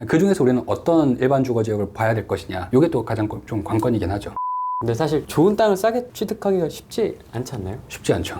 그 중에서 우리는 어떤 일반 주거 지역을 봐야 될 것이냐, 이게 또 가장 좀 관건이긴 하죠. 근데 사실 좋은 땅을 싸게 취득하기가 쉽지 않지 않나요? 쉽지 않죠.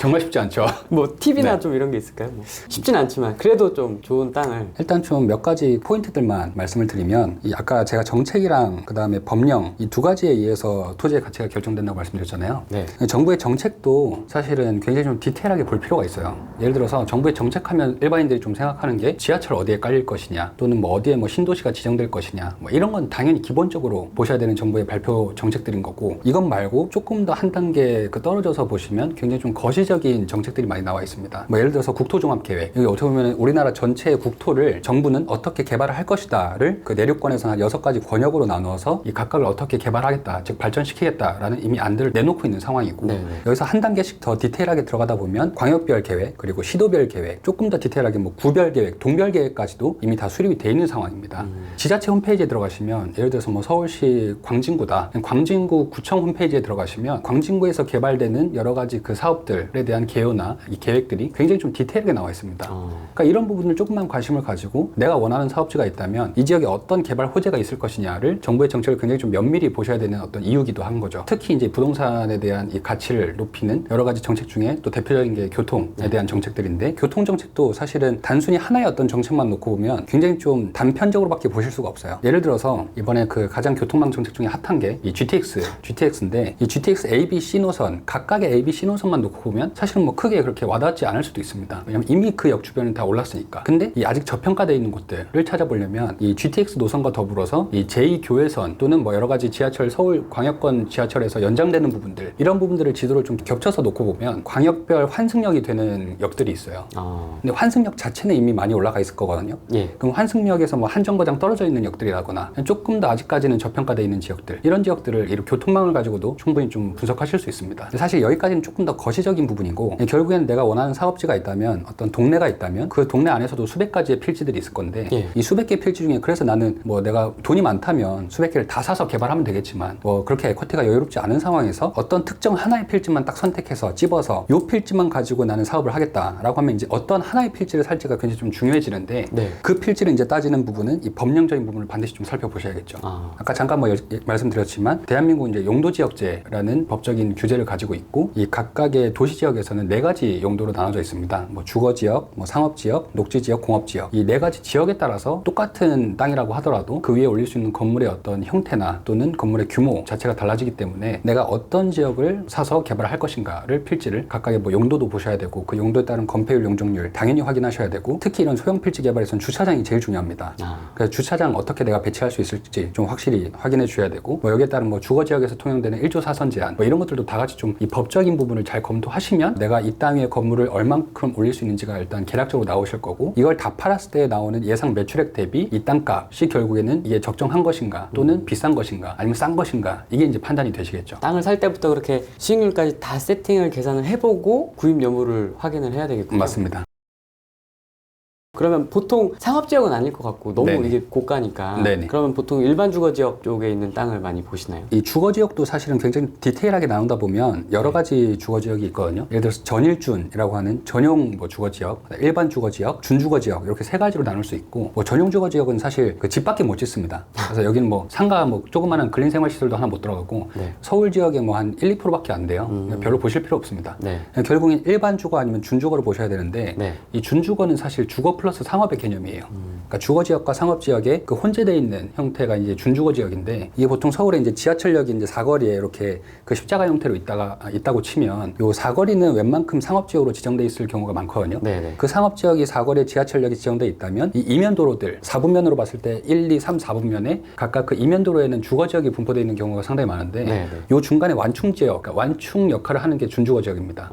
정말 쉽지 않죠. 뭐 팁이나 네. 좀 이런 게 있을까요? 뭐 쉽진 않지만 그래도 좀 좋은 땅을. 일단 좀 몇 가지 포인트들만 말씀을 드리면, 아까 제가 정책이랑 그 다음에 법령 이 두 가지에 의해서 토지의 가치가 결정된다고 말씀드렸잖아요. 네. 정부의 정책도 사실은 굉장히 좀 디테일하게 볼 필요가 있어요. 예를 들어서 정부의 정책하면 일반인들이 좀 생각하는 게 지하철 어디에 깔릴 것이냐, 또는 뭐 어디에 뭐 신도시가 지정될 것이냐, 뭐 이런 건 당연히 기본적으로 보셔야 되는 정부의 발표 정책들인 거고, 이것 말고 조금 더 한 단계 떨어져서 보시면 굉장히 좀 거시적인 정책들이 많이 나와 있습니다. 뭐 예를 들어서 국토종합계획, 여기 어떻게 보면 우리나라 전체의 국토를 정부는 어떻게 개발을 할 것이다를 그 내륙권에서 한 6가지 권역으로 나누어서 이 각각을 어떻게 개발하겠다, 즉 발전시키겠다라는 이미 안들을 내놓고 있는 상황이고, 네네. 여기서 한 단계씩 더 디테일하게 들어가다 보면 광역별 계획, 그리고 시도별 계획, 조금 더 디테일하게 뭐 구별 계획, 동별 계획까지도 이미 다 수립이 돼 있는 상황입니다. 지자체 홈페이지에 들어가시면, 예를 들어서 뭐 서울시 광진구다, 광진구 구청 홈페이지에 들어가시면 광진구에서 개발되는 여러 가지 그 사업들에 대한 개요나 이 계획들이 굉장히 좀 디테일하게 나와 있습니다. 그러니까 이런 부분을 조금만 관심을 가지고 내가 원하는 사업지가 있다면 이 지역에 어떤 개발 호재가 있을 것이냐를 정부의 정책을 굉장히 좀 면밀히 보셔야 되는 어떤 이유기도 한 거죠. 특히 이제 부동산에 대한 이 가치를 높이는 여러 가지 정책 중에 또 대표적인 게 교통에 대한 정책들인데, 교통 정책도 사실은 단순히 하나의 어떤 정책만 놓고 보면 굉장히 좀 단편적으로밖에 보실 수가 없어요. 예를 들어서 이번에 그 가장 교통망 정책 중에 핫한 게 이 GTX인데, 이 GTX A, B, C 노선 각각의 A, B, C 노선만 놓고 보면 사실은 뭐 크게 그렇게 와닿지 않을 수도 있습니다. 왜냐면 이미 그 역 주변은 다 올랐으니까. 근데 이 아직 저평가되어 있는 곳들을 찾아보려면 이 GTX 노선과 더불어서 이 제2교외선 또는 뭐 여러 가지 지하철, 서울 광역권 지하철에서 연장되는 부분들, 이런 부분들을 지도를 좀 겹쳐서 놓고 보면 광역별 환승역이 되는 역들이 있어요. 근데 환승역 자체는 이미 많이 올라가 있을 거거든요. 예. 그럼 환승역에서 뭐 한 정거장 떨어져 있는 역들이라거나 조금 더 아직까지는 저평가되어 있는 지역들, 이런 지역들을 이 교통망을 가지고도 충분히 좀 분석하실 수 있습니다. 근데 사실 여기까지는 조금 더 거시적인 부분이고, 결국에는 내가 원하는 사업지가 있다면, 어떤 동네가 있다면 그 동네 안에서도 수백 가지의 필지들이 있을 건데, 예. 이 수백 개 필지 중에 그래서 나는 뭐 내가 돈이 많다면 수백 개를 다 사서 개발하면 되겠지만, 뭐 그렇게 에쿼티가 여유롭지 않은 상황에서 어떤 특정 하나의 필지만 딱 선택해서 찝어서 요 필지만 가지고 나는 사업을 하겠다라고 하면 이제 어떤 하나의 필지를 살지가 굉장히 좀 중요해지는데, 네. 그 필지를 이제 따지는 부분은 이 법령적인 부분을 반드시 좀 살펴보셔야겠죠. 아까 잠깐 뭐 말씀드렸지만 대한민국 이제 용도지역제라는 법적인 규제를 가지고 있고, 이 각각의 도시지역에서는 4가지 용도로 나눠져 있습니다. 뭐 주거지역, 뭐 상업지역, 녹지지역, 공업지역, 이 4가지 지역에 따라서 똑같은 땅이라고 하더라도 그 위에 올릴 수 있는 건물의 어떤 형태나 또는 건물의 규모 자체가 달라지기 때문에 내가 어떤 지역을 사서 개발을 할 것인가를 필지를 각각의 뭐 용도도 보셔야 되고, 그 용도에 따른 건폐율, 용적률 당연히 확인하셔야 되고, 특히 이런 소형 필지 개발에서는 주차장이 제일 중요합니다. 그래서 주차장 어떻게 내가 배치할 수 있을지 좀 확실히 확인해 주셔야 되고, 뭐 여기에 따른 뭐 주거지역에서 통용되는 1조 4선 제한, 뭐 이런 것들도 다 같이 좀 이 법적인 부분을 잘 검토하시면 내가 이 땅 위에 건물을 얼만큼 올릴 수 있는지가 일단 계략적으로 나오실 거고, 이걸 다 팔았을 때 나오는 예상 매출액 대비 이 땅값이 결국에는 이게 적정한 것인가 또는 비싼 것인가 아니면 싼 것인가, 이게 이제 판단이 되시겠죠. 땅을 살 때부터 그렇게 수익률까지 다 세팅을 계산을 해보고 구입 여부를 확인을 해야 되겠군요. 맞습니다. 그러면 보통 상업지역은 아닐 것 같고 너무 네네. 이게 고가니까. 네네. 그러면 보통 일반 주거지역 쪽에 있는 땅을 많이 보시나요? 이 주거지역도 사실은 굉장히 디테일하게 나눈다 보면 여러 가지 주거지역이 있거든요. 예를 들어서 전일준이라고 하는 전용 뭐 주거지역, 일반 주거지역, 준주거지역, 이렇게 3가지로 나눌 수 있고, 뭐 전용 주거지역은 사실 그 집밖에 못 짓습니다. 그래서 여기는 뭐 상가 뭐 조그마한 근린생활시설도 하나 못 들어가고, 네. 서울 지역에 뭐 한 1~2%밖에 안 돼요. 별로 보실 필요 없습니다. 네. 결국엔 일반 주거 아니면 준주거를 보셔야 되는데, 네. 이 준주거는 사실 주거 플러스 상업의 개념이에요. 그러니까 주거지역과 상업지역에 그 혼재되어 있는 형태가 이제 준주거지역인데, 이게 보통 서울에 이제 지하철역이 이제 사거리에 이렇게 그 십자가 형태로 있다고 치면, 요 사거리는 웬만큼 상업지역으로 지정돼 있을 경우가 많거든요. 네네. 그 상업지역이 사거리에 지하철역이 지정돼 있다면 이 이면도로들 4분면으로 봤을 때 1, 2, 3, 4분면에 각각 그 이면도로에는 주거지역이 분포되어 있는 경우가 상당히 많은데, 네네. 요 중간에 완충지역, 그러니까 완충 역할을 하는 게 준주거지역입니다.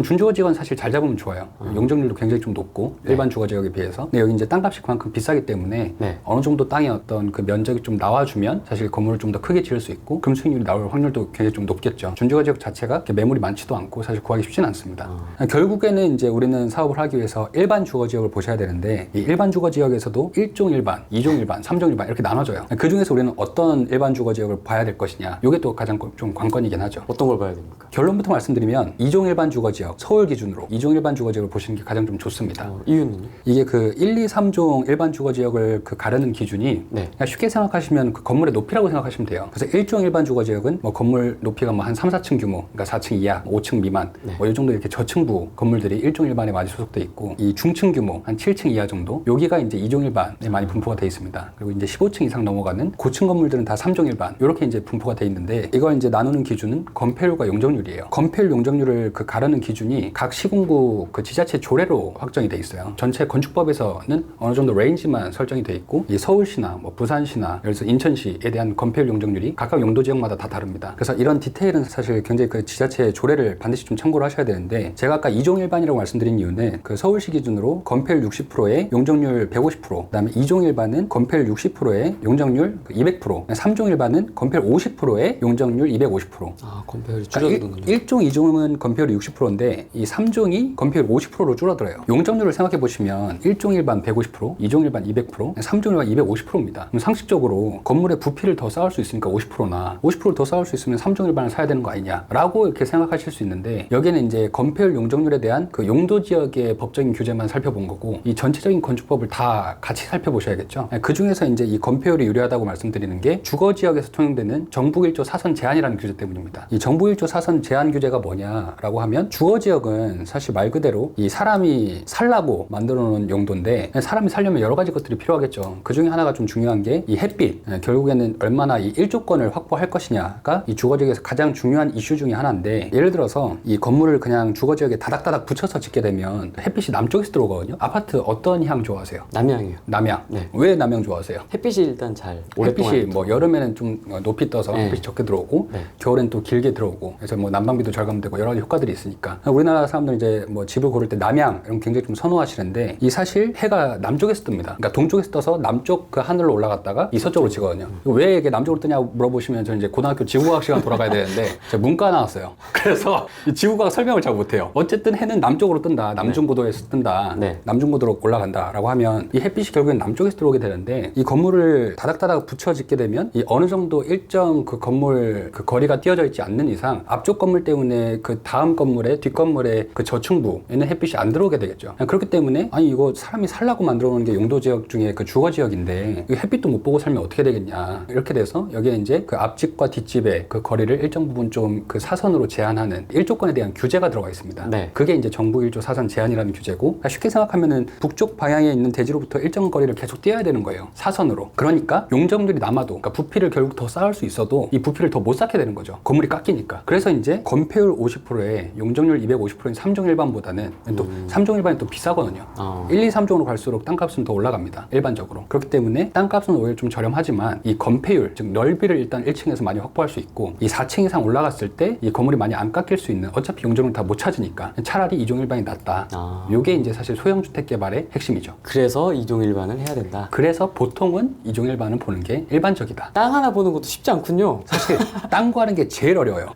준주거지역은 사실 잘 잡으면 좋아요. 용적률도 굉장히 좀 높고, 일반 주거지역에 비해서. 근데 여기 이제 땅값이 그만큼 비싸기 때문에 네. 어느 정도 땅의 어떤 그 면적이 좀 나와주면 사실 건물을 좀 더 크게 지을 수 있고, 그럼 수익률이 나올 확률도 굉장히 좀 높겠죠. 준주거지역 자체가 이렇게 매물이 많지도 않고 사실 구하기 쉽지는 않습니다. 결국에는 이제 우리는 사업을 하기 위해서 일반 주거지역을 보셔야 되는데, 이 일반 주거지역에서도 1종 일반, 2종 일반, 3종 일반 이렇게 나눠져요. 그 중에서 우리는 어떤 일반 주거지역을 봐야 될 것이냐, 이게 또 가장 좀 관건이긴 하죠. 어떤 걸 봐야 됩니까? 결론부터 말씀드리면 2종 일반 주거지역, 서울 기준으로 2종 일반 주거지역을 보시는 게 가장 좀 좋습니다. 이유는요? 이게 그 1, 2, 3종 일반 주거 지역을 그 가르는 기준이 네. 그냥 쉽게 생각하시면 그 건물의 높이라고 생각하시면 돼요. 그래서 1종 일반 주거 지역은 뭐 건물 높이가 뭐 한 3, 4층 규모, 그러니까 4층 이하, 5층 미만, 네. 뭐 이 정도 이렇게 저층부 건물들이 1종 일반에 많이 소속돼 있고, 이 중층 규모 한 7층 이하 정도, 여기가 이제 2종 일반에 많이 분포가 돼 있습니다. 그리고 이제 15층 이상 넘어가는 고층 건물들은 다 3종 일반, 이렇게 이제 분포가 돼 있는데, 이걸 이제 나누는 기준은 건폐율과 용적률이에요. 건폐율, 용적률을 그 가르는 기준이 각 시군구 그 지자체 조례로 확정이 돼 있어요. 전체 건축법에서는 어느 정도 레인지만 설정이 돼 있고, 이 서울시나 뭐 부산시나 예를 들어서 인천시에 대한 건폐율, 용적률이 각각 용도 지역마다 다 다릅니다. 그래서 이런 디테일은 사실 굉장히 그 지자체 조례를 반드시 좀 참고를 하셔야 되는데, 제가 아까 2종 일반이라고 말씀드린 이유는 그 서울시 기준으로 건폐율 60%에 용적률 150%, 그다음에 2종 일반은 건폐율 60%에 용적률 200%, 3종 일반은 건폐율 50%에 용적률 250%. 아, 건폐율이 그러니까 줄어드는군요. 1종, 2종은 건폐율이 60%인데 이 3종이 건폐율 50%로 줄어들어요. 용적률을 생각해 보시면 1종 일반 150%, 2종 일반 200%, 3종 일반 250%입니다. 그럼 상식적으로 건물의 부피를 더 쌓을 수 있으니까 50%나 50%를 더 쌓을 수 있으면 3종 일반을 사야 되는 거 아니냐라고 이렇게 생각하실 수 있는데, 여기는 이제 건폐율, 용적률에 대한 그 용도 지역의 법적인 규제만 살펴본 거고, 이 전체적인 건축법을 다 같이 살펴보셔야겠죠. 그 중에서 이제 이 건폐율이 유리하다고 말씀드리는 게 주거 지역에서 통용되는 정부 1조 사선 제한이라는 규제 때문입니다. 이 정부 1조 사선 제한 규제가 뭐냐라고 하면, 주거 지역은 사실 말 그대로 이 사람이 살라고 만들어 놓은 용도인데, 사람이 살려면 여러 가지 것들이 필요하겠죠. 그 중에 하나가 좀 중요한 게 이 햇빛, 결국에는 얼마나 이 일조권을 확보할 것이냐가 이 주거 지역에서 가장 중요한 이슈 중에 하나인데, 예를 들어서 이 건물을 그냥 주거 지역에 다닥다닥 붙여서 짓게 되면 햇빛이 남쪽에서 들어오거든요. 아파트 어떤 향 좋아하세요? 남양이요. 남향. 네. 왜 남향 좋아하세요? 햇빛이 일단 잘 오랫동안 햇빛이 뭐 여름에는 좀 높이 떠서 네. 햇빛이 적게 들어오고, 네. 겨울엔 또 길게 들어오고, 그래서 뭐 난방비도 절감되고 여러 가지 효과들이 있으니까 우리나라 사람들은 이제 뭐 집을 고를 때 남향 이런 거 굉장히 좀 선호하시는데, 이 사실 해가 남쪽에서 뜹니다. 그러니까 동쪽에서 떠서 남쪽 그 하늘로 올라갔다가 이 서쪽으로 지거든요. 왜 이게 남쪽으로 뜨냐고 물어보시면 저는 이제 고등학교 지구과학 시간 돌아가야 되는데 제가 문과 나왔어요. 그래서 이 지구과학 설명을 잘 못해요. 어쨌든 해는 남쪽으로 뜬다, 남중고도에서 뜬다, 네. 남중고도로 올라간다라고 하면 이 햇빛이 결국엔 남쪽에서 들어오게 되는데, 이 건물을 다닥다닥 붙여 짓게 되면 이 어느 정도 일정 그 건물 그 거리가 띄어져 있지 않는 이상 앞쪽 건물 때문에 그 다음 건물에 뒷 건물의 그 저층부에는 햇빛이 안 들어오게 되겠죠. 그렇기 때문에 아니 이거 사람이 살라고 만들어 놓은 게 용도 지역 중에 그 주거 지역인데 이 햇빛도 못 보고 살면 어떻게 되겠냐, 이렇게 돼서 여기에 이제 그 앞집과 뒷집의 그 거리를 일정 부분 좀 그 사선으로 제한하는 일조권에 대한 규제가 들어가 있습니다. 네. 그게 이제 정부 1조 사선 제한이라는 규제고, 쉽게 생각하면은 북쪽 방향에 있는 대지로부터 일정 거리를 계속 띄어야 되는 거예요, 사선으로. 그러니까 용적률이 남아도, 그러니까 부피를 결국 더 쌓을 수 있어도 이 부피를 더 못 쌓게 되는 거죠, 건물이 깎이니까. 그래서 이제 건폐율 50%에 용적률 250%인 3종 일반보다는 또 3종 일반이 또 비싸거든요. 1, 2, 3종으로 갈수록 땅값은 더 올라갑니다, 일반적으로. 그렇기 때문에 땅값은 오히려 좀 저렴하지만 이 건폐율, 즉 넓이를 일단 1층에서 많이 확보할 수 있고, 이 4층 이상 올라갔을 때 이 건물이 많이 안 깎일 수 있는, 어차피 용적률 다 못 찾으니까 차라리 2종 일반이 낫다. 이게 이제 사실 소형주택 개발의 핵심이죠. 그래서 2종 일반을 해야 된다. 그래서 보통은 2종 일반을 보는 게 일반적이다. 땅 하나 보는 것도 쉽지 않군요. 사실 땅 구하는 게 제일 어려워요.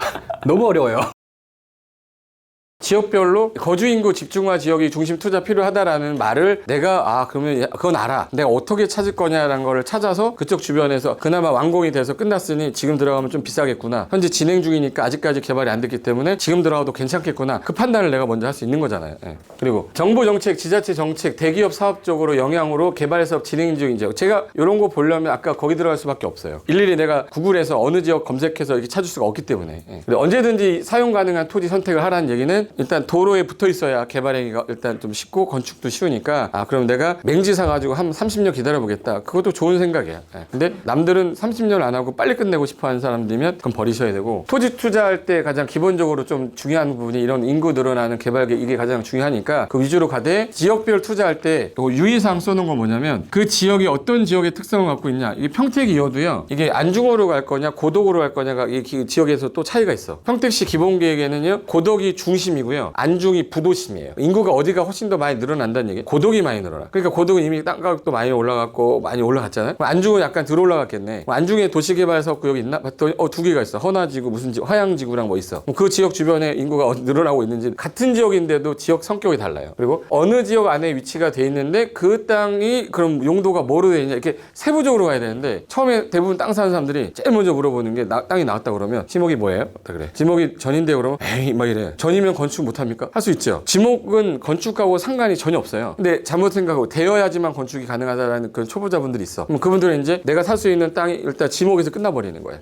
너무 어려워요. 지역별로 거주인구 집중화 지역이 중심 투자 필요하다라는 말을 내가 그러면 그건 알아, 내가 어떻게 찾을 거냐라는 거를 찾아서 그쪽 주변에서 그나마 완공이 돼서 끝났으니 지금 들어가면 좀 비싸겠구나, 현재 진행 중이니까 아직까지 개발이 안 됐기 때문에 지금 들어가도 괜찮겠구나, 그 판단을 내가 먼저 할 수 있는 거잖아요. 예. 그리고 정부 정책, 지자체 정책, 대기업 사업 쪽으로 영향으로 개발 사업 진행 중인 지역, 제가 이런 거 보려면 아까 거기 들어갈 수밖에 없어요. 일일이 내가 구글에서 어느 지역 검색해서 이렇게 찾을 수가 없기 때문에. 예. 근데 언제든지 사용 가능한 토지 선택을 하라는 얘기는, 일단 도로에 붙어 있어야 개발행위가 일단 좀 쉽고 건축도 쉬우니까, 그럼 내가 맹지 사가지고 한 30년 기다려보겠다, 그것도 좋은 생각이야. 근데 남들은 30년 안 하고 빨리 끝내고 싶어 하는 사람들이면 그건 버리셔야 되고, 토지 투자할 때 가장 기본적으로 좀 중요한 부분이 이런 인구 늘어나는 개발, 이게 가장 중요하니까 그 위주로 가되, 지역별 투자할 때 유의사항 써놓은 건 뭐냐면, 그 지역이 어떤 지역의 특성을 갖고 있냐, 이게 평택이어도요, 이게 안중으로 갈 거냐 고덕으로 갈 거냐가 이 지역에서 또 차이가 있어. 평택시 기본계획에는요, 고덕이 중심이고요, 안중이 부도심이에요. 인구가 어디가 훨씬 더 많이 늘어난다는 얘기. 고덕이 많이 늘어나. 그러니까 고덕은 이미 땅가격도 많이 올라갔고 많이 올라갔잖아요. 안중은 약간 덜 올라갔겠네. 안중에 도시개발 사업구역이 있나? 봤더니 2개가 있어. 허나지구, 무슨 지구, 화양지구랑 뭐 있어. 그 지역 주변에 인구가 늘어나고 있는지, 같은 지역인데도 지역 성격이 달라요. 그리고 어느 지역 안에 위치가 돼 있는데 그 땅이 그럼 용도가 뭐로 돼 있냐, 이렇게 세부적으로 가야 되는데, 처음에 대부분 땅 사는 사람들이 제일 먼저 물어보는 게 땅이 나왔다 그러면 지목이 뭐예요? 그래. 지목이 전인데 그러면 에이 막 이래. 전이면 건축 건축 못합니까? 할 수 있죠. 지목은 건축하고 상관이 전혀 없어요. 근데 잘못 생각하고 되어야지만 건축이 가능하다라는 그런 초보자분들이 있어. 그럼 그분들은 이제 내가 살 수 있는 땅이 일단 지목에서 끝나버리는 거예요.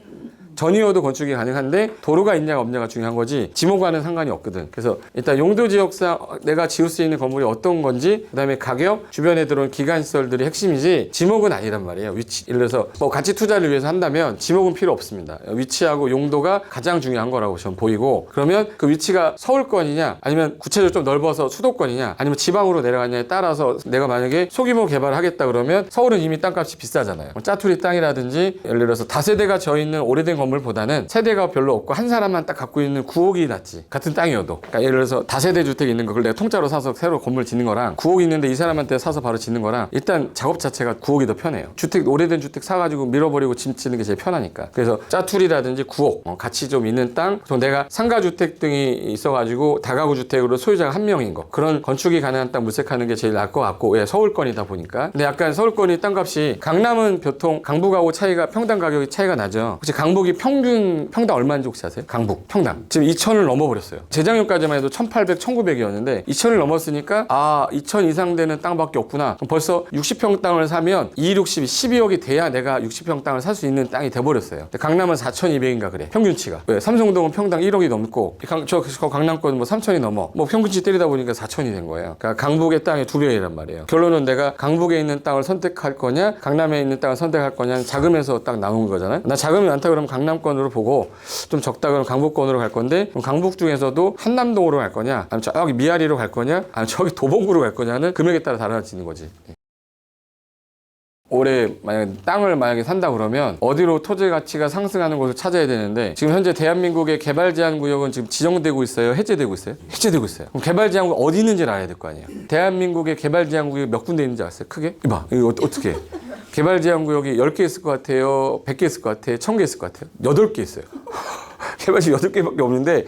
전이어도 건축이 가능한데 도로가 있냐가 없냐가 중요한 거지 지목과는 상관이 없거든. 그래서 일단 용도 지역상 내가 지을 수 있는 건물이 어떤 건지, 그다음에 가격, 주변에 들어온 기간시설들이 핵심이지 지목은 아니란 말이에요. 위치, 예를 들어서 뭐 가치 투자를 위해서 한다면 지목은 필요 없습니다. 위치하고 용도가 가장 중요한 거라고 저는 보이고, 그러면 그 위치가 서울권이냐 아니면 구체적으로 좀 넓어서 수도권이냐 아니면 지방으로 내려가냐에 따라서 내가 만약에 소규모 개발을 하겠다 그러면 서울은 이미 땅값이 비싸잖아요. 짜투리 땅이라든지 예를 들어서 다세대가 져 있는 오래된 건물보다는 세대가 별로 없고 한 사람만 딱 갖고 있는 9억이 낫지. 같은 땅이어도. 그러니까 예를 들어서 다세대 주택 있는 거 그걸 내가 통짜로 사서 새로 건물 짓는 거랑 9억 있는데 이 사람한테 사서 바로 짓는 거랑 일단 작업 자체가 9억이 더 편해요. 주택 오래된 주택 사가지고 밀어버리고 짐 짓는 게 제일 편하니까. 그래서 짜투리라든지 9억 가치 좀 있는 땅, 또 내가 상가주택 등이 있어가지고 다가구 주택으로 소유자가 한 명인 거, 그런 건축이 가능한 땅 물색하는 게 제일 나을 것 같고, 예, 서울권이다 보니까. 근데 약간 서울권이 땅값이 강남은 보통 강북하고 차이가 평당 가격이 차이가 나죠. 혹시 강북이 평당 얼마인지 혹시 아세요? 강북 평당 지금 2,000을 넘어버렸어요. 재작년까지만 해도 1,800, 1,900이었는데 2,000을 넘었으니까 2,000 이상 되는 땅밖에 없구나. 그럼 벌써 60평 땅을 사면 2, 60, 12억이 돼야 내가 60평 땅을 살 수 있는 땅이 돼버렸어요. 강남은 4,200인가 그래 평균치가. 왜? 삼성동은 평당 1억이 넘고 저 강남권 뭐 3,000이 넘어. 뭐 평균치 때리다 보니까 4,000이 된 거예요. 그러니까 강북의 땅의 2배이란 말이에요. 결론은 내가 강북에 있는 땅을 선택할 거냐 강남에 있는 땅을 선택할 거냐는 자금에서 딱 나온 거잖아요. 나 자금이 많다 그러면 강남권으로 보고, 좀 적다 그러면 강북권으로 갈 건데, 그럼 강북 중에서도 한남동으로 갈 거냐 아니면 저기 미아리로 갈 거냐 아니면 저기 도봉구로 갈 거냐는 금액에 따라 달라지는 거지. 올해 만약에 땅을 산다 그러면 어디로 토지 가치가 상승하는 곳을 찾아야 되는데, 지금 현재 대한민국의 개발 제한 구역은 지금 지정되고 있어요? 해제되고 있어요? 해제되고 있어요. 그럼 개발 제한 구역 어디 있는지를 알아야 될 거 아니에요. 대한민국의 개발 제한 구역이 몇 군데 있는지 아세요? 크게? 이봐, 이거 어떻게 해? 개발 제한 구역이 10개 있을 것 같아요? 100개 있을 것 같아요? 1000개 있을 것 같아요? 8개 있어요. 개발 지역 8개밖에 없는데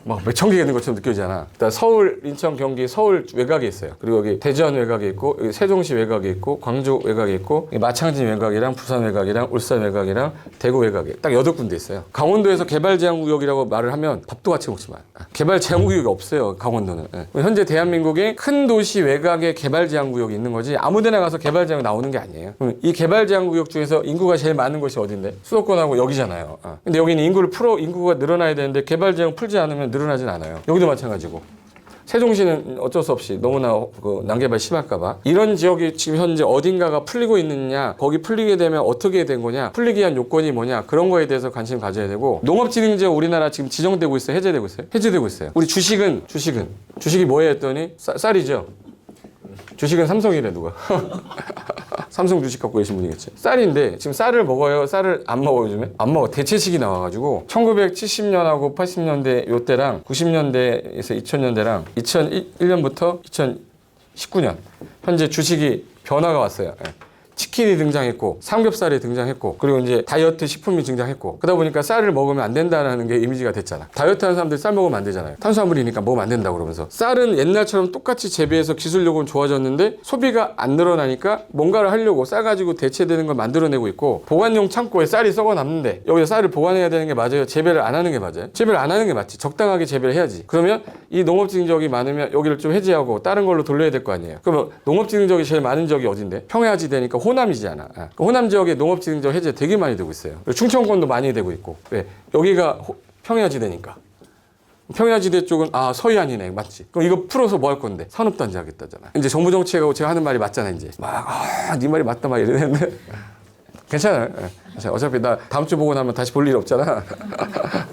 막 몇천 개 있는 것처럼 느껴지잖아. 일단 서울, 인천, 경기, 서울 외곽에 있어요. 그리고 여기 대전 외곽에 있고, 여기 세종시 외곽에 있고, 광주 외곽에 있고, 마창진 외곽이랑 부산 외곽이랑 울산 외곽이랑 대구 외곽에 딱 8군데 있어요. 강원도에서 개발 제한 구역이라고 말을 하면 밥도 같이 먹지 마. 개발 제한 구역이 없어요, 강원도는. 예. 현재 대한민국의 큰 도시 외곽에 개발 제한 구역이 있는 거지 아무데나 가서 개발 제한이 나오는 게 아니에요. 그럼 이 개발 제한 구역 중에서 인구가 제일 많은 곳이 어딘데? 수도권하고 여기잖아요. 근데 여기는 인구가 늘어나야 되는데 개발 제한 풀지 않으면 늘어나진 않아요. 여기도 마찬가지고. 세종시는 어쩔 수 없이 너무나 난개발 심할까봐 이런 지역이 지금 현재 어딘가가 풀리고 있느냐, 거기 풀리게 되면 어떻게 된 거냐, 풀리기 위한 요건이 뭐냐, 그런 거에 대해서 관심 가져야 되고. 농업진흥지역 우리나라 지금 지정되고 있어요? 해제되고 있어요? 해제되고 있어요. 우리 주식이 뭐예요 했더니 쌀이죠. 주식은 삼성이래 누가. 삼성 주식 갖고 계신 분이겠지. 쌀인데 지금 쌀을 먹어요? 쌀을 안 먹어요 요즘에? 안 먹어. 대체식이 나와가지고 1970년하고 80년대 요때랑 90년대에서 2000년대랑 2001년부터 2019년 현재 주식이 변화가 왔어요. 예. 치킨이 등장했고 삼겹살이 등장했고, 그리고 이제 다이어트 식품이 등장했고, 그러다 보니까 쌀을 먹으면 안 된다는 게 이미지가 됐잖아. 다이어트 하는 사람들이 쌀 먹으면 안 되잖아요. 탄수화물이니까 먹으면 안 된다고 그러면서. 쌀은 옛날처럼 똑같이 재배해서 기술력은 좋아졌는데 소비가 안 늘어나니까 뭔가를 하려고 쌀 가지고 대체되는 걸 만들어내고 있고, 보관용 창고에 쌀이 썩어 남는데 여기서 쌀을 보관해야 되는 게 맞아요? 재배를 안 하는 게 맞아요? 재배를 안 하는 게 맞지. 적당하게 재배를 해야지. 그러면 이 농업진흥지역이 많으면 여기를 좀 해제하고 다른 걸로 돌려야 될 거 아니에요. 그러면 농업진흥지역이 제일 많은 지역이 어딘데? 평야지대니까 호남이잖아. 호남 지역에 농업진흥지역 해제 되게 많이 되고 있어요. 충청권도 많이 되고 있고. 왜? 여기가 평야지대니까. 평야지대 쪽은 서해안이네, 맞지? 그럼 이거 풀어서 뭐 할 건데? 산업단지 하겠다잖아. 이제 정부 정책하고 제가 하는 말이 맞잖아. 이제 네 말이 맞다 막 이러는데 괜찮아요. 어차피 나 다음 주 보고 나면 다시 볼 일 없잖아.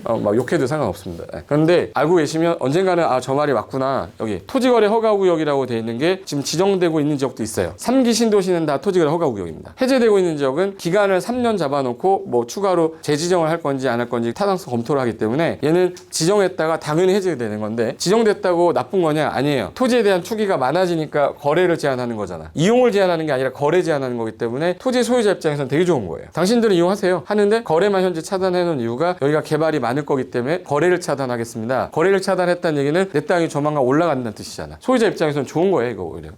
막 욕해도 상관없습니다. 그런데 알고 계시면 언젠가는 저 말이 맞구나. 여기 토지거래 허가구역이라고 돼 있는 게 지금 지정되고 있는 지역도 있어요. 3기 신도시는 다 토지거래 허가구역입니다. 해제되고 있는 지역은 기간을 3년 잡아놓고 뭐 추가로 재지정을 할 건지 안 할 건지 타당성 검토를 하기 때문에 얘는 지정했다가 당연히 해제되는 건데, 지정됐다고 나쁜 거냐? 아니에요. 토지에 대한 투기가 많아지니까 거래를 제한하는 거잖아. 이용을 제한하는 게 아니라 거래 제한하는 거기 때문에 토지 소유자 입장에서는 되게 좋은 거예요. 당신들은 이용하세요 하는데 거래만 현재 차단해 놓은 이유가 여기가 개발이 많을 거기 때문에 거래를 차단하겠습니다. 거래를 차단했다는 얘기는 내 땅이 조만간 올라간다는 뜻이잖아. 소유자 입장에서는 좋은 거예요, 이거 오히려.